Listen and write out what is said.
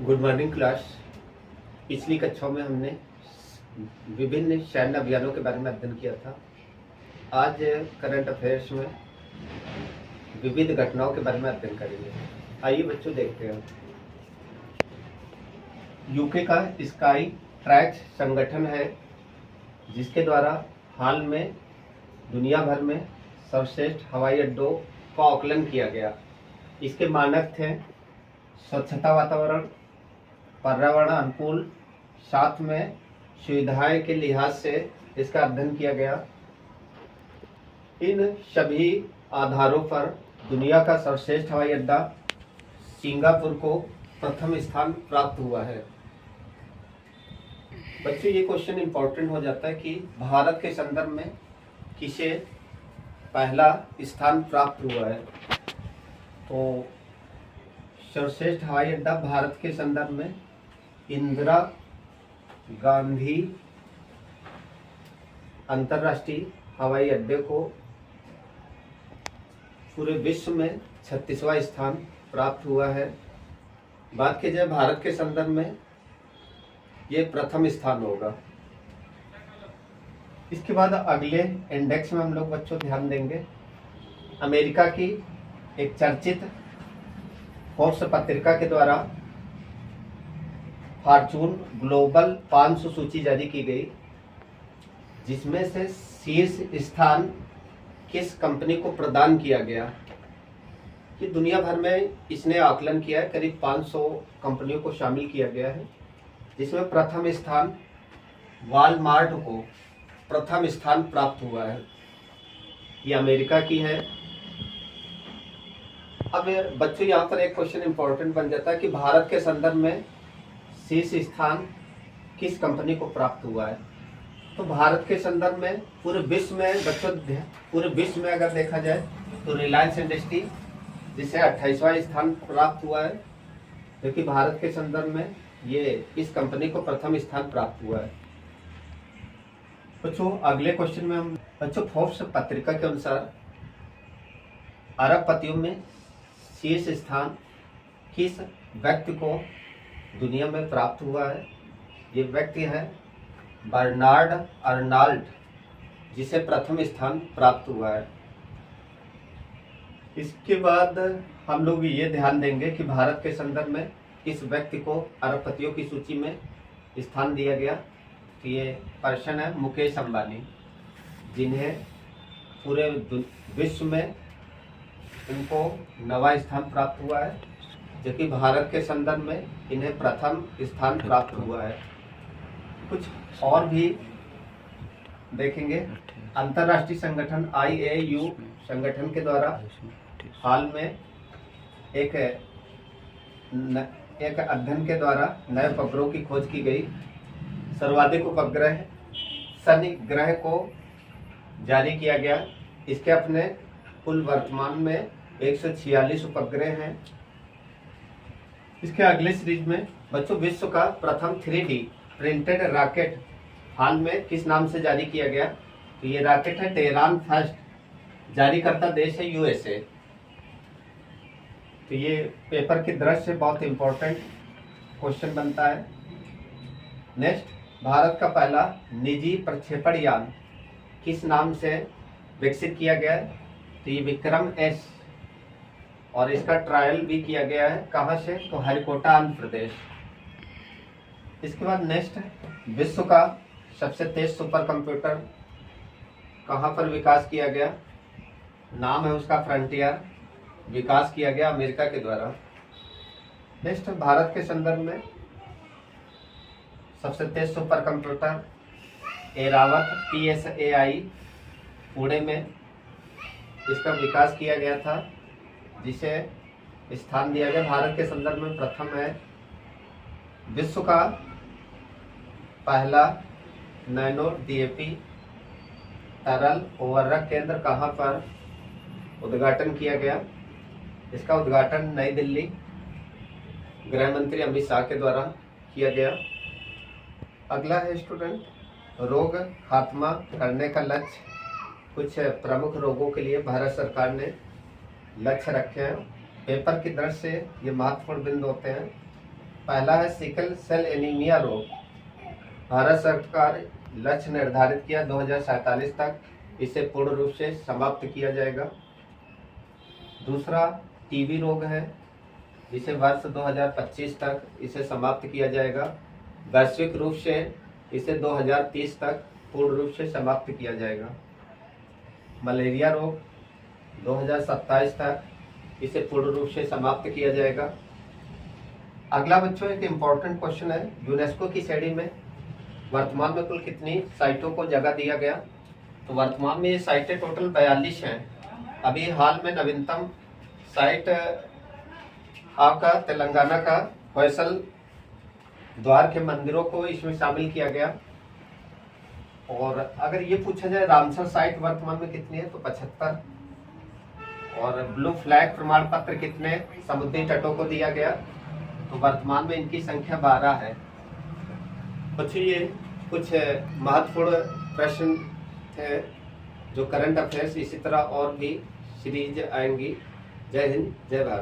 Good morning class. पिछली कक्षाओं में हमने विभिन्न सैन्य अभियानों के बारे में अध्ययन किया था। आज करंट अफेयर्स में विविध घटनाओं के बारे में अध्ययन करेंगे। आइए बच्चों देखते हैं। यूके का स्काई ट्रैक्स संगठन है जिसके द्वारा हाल में दुनिया भर में सर्वश्रेष्ठ हवाई अड्डों का आकलन किया गया। इसके मानक थे स्वच्छता, वातावरण, पर्यावरण अनुकूल, साथ में सुविधाएं के लिहाज से इसका अध्ययन किया गया। इन सभी आधारों पर दुनिया का सर्वश्रेष्ठ हवाई अड्डा सिंगापुर को प्रथम स्थान प्राप्त हुआ है। बच्चों, ये क्वेश्चन इंपॉर्टेंट हो जाता है कि भारत के संदर्भ में किसे पहला स्थान प्राप्त हुआ है। तो सर्वश्रेष्ठ हवाई अड्डा भारत के संदर्भ में इंदिरा गांधी अंतर्राष्ट्रीय हवाई अड्डे को पूरे विश्व में 36वां स्थान प्राप्त हुआ है। बात की जाए भारत के संदर्भ में ये प्रथम स्थान होगा। इसके बाद अगले इंडेक्स में हम लोग बच्चों ध्यान देंगे। अमेरिका की एक चर्चित फोर्ब्स पत्रिका के द्वारा फॉर्चून ग्लोबल 500 सूची जारी की गई, जिसमें से शीर्ष स्थान किस कंपनी को प्रदान किया गया। कि दुनिया भर में इसने आकलन किया है, करीब 500 कंपनियों को शामिल किया गया है, जिसमें प्रथम स्थान वॉलमार्ट को प्रथम स्थान प्राप्त हुआ है। ये अमेरिका की है। अब बच्चों, यहाँ पर एक क्वेश्चन इंपॉर्टेंट बन जाता है कि भारत के संदर्भ में शीर्ष स्थान किस कंपनी को प्राप्त हुआ है। तो भारत के संदर्भ में पूरे विश्व में बच्चों, पूरे विश्व में अगर देखा जाए तो रिलायंस इंडस्ट्री, जिसे 28वां स्थान प्राप्त हुआ है, क्योंकि भारत के संदर्भ में ये इस कंपनी को प्रथम स्थान प्राप्त हुआ है। बच्चों, अगले क्वेश्चन में हम बच्चों फोर्ब्स पत्रिका के अनुसार अरबपतियों में शीर्ष स्थान किस व्यक्ति को दुनिया में प्राप्त हुआ है। ये व्यक्ति है बर्नार्ड अर्नाल्ड, जिसे प्रथम स्थान प्राप्त हुआ है। इसके बाद हम लोग ये ध्यान देंगे कि भारत के संदर्भ में इस व्यक्ति को अरबपतियों की सूची में स्थान दिया गया। तो ये पर्सन है मुकेश अंबानी, जिन्हें पूरे विश्व में उनको 9वां स्थान प्राप्त हुआ है, जो कि भारत के संदर्भ में इन्हें प्रथम स्थान प्राप्त हुआ है। कुछ और भी देखेंगे। अंतर्राष्ट्रीय संगठन IAU संगठन के द्वारा हाल में एक अध्ययन के द्वारा नए उपग्रहों की खोज की गई। सर्वाधिक उपग्रह शनि ग्रह को जारी किया गया। इसके अपने कुल वर्तमान में 146 उपग्रह हैं। इसके अगले सीरीज में बच्चों विश्व का प्रथम 3D प्रिंटेड रॉकेट हाल में किस नाम से जारी किया गया। तो ये रॉकेट है टेहरान फर्स्ट। जारीकर्ता देश है USA। तो ये पेपर की दृष्टि से बहुत इंपॉर्टेंट क्वेश्चन बनता है। नेक्स्ट, भारत का पहला निजी प्रक्षेपण यान किस नाम से विकसित किया गया है। तो ये विक्रम S, और इसका ट्रायल भी किया गया है। कहाँ से? तो हरिकोटा, आंध्र प्रदेश। इसके बाद नेक्स्ट, विश्व का सबसे तेज सुपर कंप्यूटर कहाँ पर विकास किया गया। नाम है उसका फ्रंटियर। विकास किया गया अमेरिका के द्वारा। नेक्स्ट, भारत के संदर्भ में सबसे तेज super computer Airawat PSAI Pune में इसका विकास किया गया था, जिसे स्थान दिया गया। भारत के संदर्भ में प्रथम है। विश्व का पहला नैनो DAP तरल उर्वरक केंद्र कहाँ पर उद्घाटन किया गया। इसका उद्घाटन नई दिल्ली गृह मंत्री अमित शाह के द्वारा किया गया। अगला है स्टूडेंट, रोग खात्मा करने का लक्ष्य। कुछ प्रमुख रोगों के लिए भारत सरकार ने लक्ष्य रखे हैं। पेपर की दृष्टि से ये महत्वपूर्ण बिंदु होते हैं। पहला है सिकल सेल एनीमिया रोग। भारत सरकार लक्ष्य निर्धारित किया 2047 तक इसे पूर्ण रूप से समाप्त किया जाएगा। दूसरा टीबी रोग है, जिसे वर्ष 2025 तक इसे समाप्त किया जाएगा। वैश्विक रूप से इसे 2030 तक पूर्ण रूप से समाप्त किया जाएगा। मलेरिया रोग 2027 तक इसे पूर्ण रूप से समाप्त किया जाएगा। अगला बच्चों एक इम्पॉर्टेंट क्वेश्चन है, यूनेस्को की श्रेणी में वर्तमान में कुल कितनी साइटों को जगह दिया गया? तो वर्तमान में ये साइटें टोटल 42 हैं। अभी हाल में नवीनतम साइट आपका तेलंगाना का फैसल द्वार के मंदिरों को इसमें शामिल किया गया। और अगर ये पूछा जाए रामसर साइट वर्तमान में कितनी है, तो 75। और ब्लू फ्लैग प्रमाण पत्र कितने समुद्री तटों को दिया गया? तो वर्तमान में इनकी संख्या 12 है। ये कुछ महत्वपूर्ण प्रश्न थे जो करंट अफेयर्स, इसी तरह और भी सीरीज आएंगी। जय हिंद, जय भारत।